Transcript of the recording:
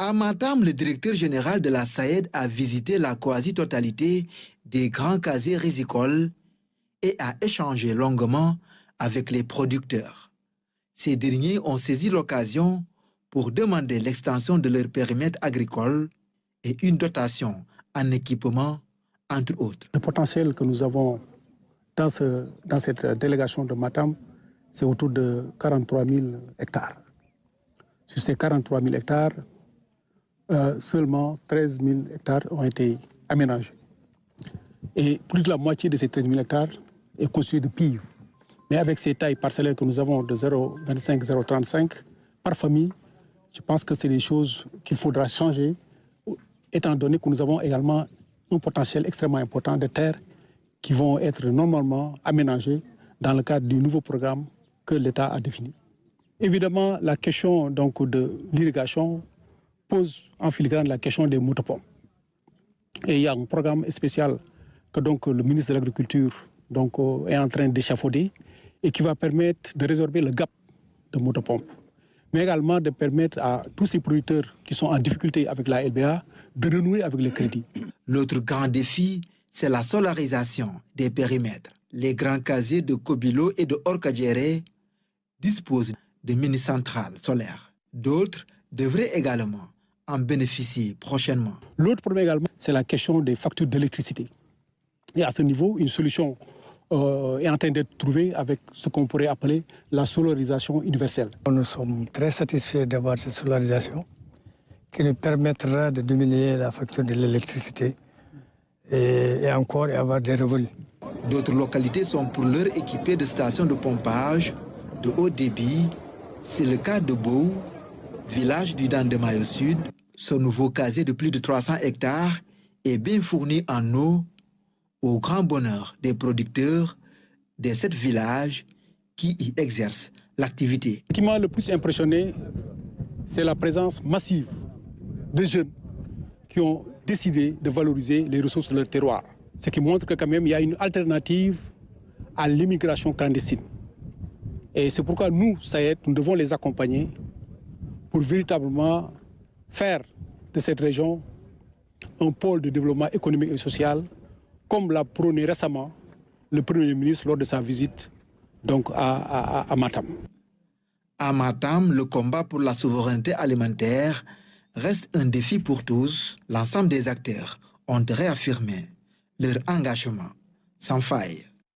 À Matam, le directeur général de la SAED a visité la quasi-totalité des grands casiers rizicoles et a échangé longuement avec les producteurs. Ces derniers ont saisi l'occasion pour demander l'extension de leur périmètre agricole et une dotation en équipement, entre autres. Le potentiel que nous avons dans cette délégation de Matam, c'est autour de 43 000 hectares. Sur ces 43 000 hectares, seulement 13 000 hectares ont été aménagés. Et plus de la moitié de ces 13 000 hectares est constituée de pives. Mais avec ces tailles parcellaires que nous avons de 0,25, 0,35 par famille, je pense que c'est des choses qu'il faudra changer, étant donné que nous avons également un potentiel extrêmement important de terres qui vont être normalement aménagées dans le cadre du nouveau programme que l'État a défini. Évidemment, la question donc, de l'irrigation pose en filigrane la question des motopompes. Et il y a un programme spécial que donc, le ministre de l'Agriculture est en train d'échafauder et qui va permettre de résorber le gap de motopompes, mais également de permettre à tous ces producteurs qui sont en difficulté avec la LBA de renouer avec le crédit. L'autre grand défi, c'est la solarisation des périmètres. Les grands casiers de Kobilo et de Orkadiéré disposent de mini-centrales solaires. D'autres devraient également en bénéficier prochainement. L'autre problème également, c'est la question des factures d'électricité. Et à ce niveau, une solution est en train d'être trouvée avec ce qu'on pourrait appeler la solarisation universelle. Nous sommes très satisfaits d'avoir cette solarisation qui nous permettra de diminuer la facture de l'électricité et encore avoir des revenus. D'autres localités sont pour l'heure équipées de stations de pompage de haut débit. C'est le cas de Bou, village du Dandemayo Sud. Ce nouveau casier de plus de 300 hectares est bien fourni en eau au grand bonheur des producteurs de 7 villages qui y exercent l'activité. Ce qui m'a le plus impressionné, c'est la présence massive de jeunes qui ont décidé de valoriser les ressources de leur terroir. Ce qui montre que quand même il y a une alternative à l'immigration clandestine. Et c'est pourquoi nous, SAED, nous devons les accompagner pour véritablement faire de cette région un pôle de développement économique et social, comme l'a prôné récemment le Premier ministre lors de sa visite à Matam. À Matam, le combat pour la souveraineté alimentaire reste un défi pour tous. L'ensemble des acteurs ont réaffirmé leur engagement sans faille.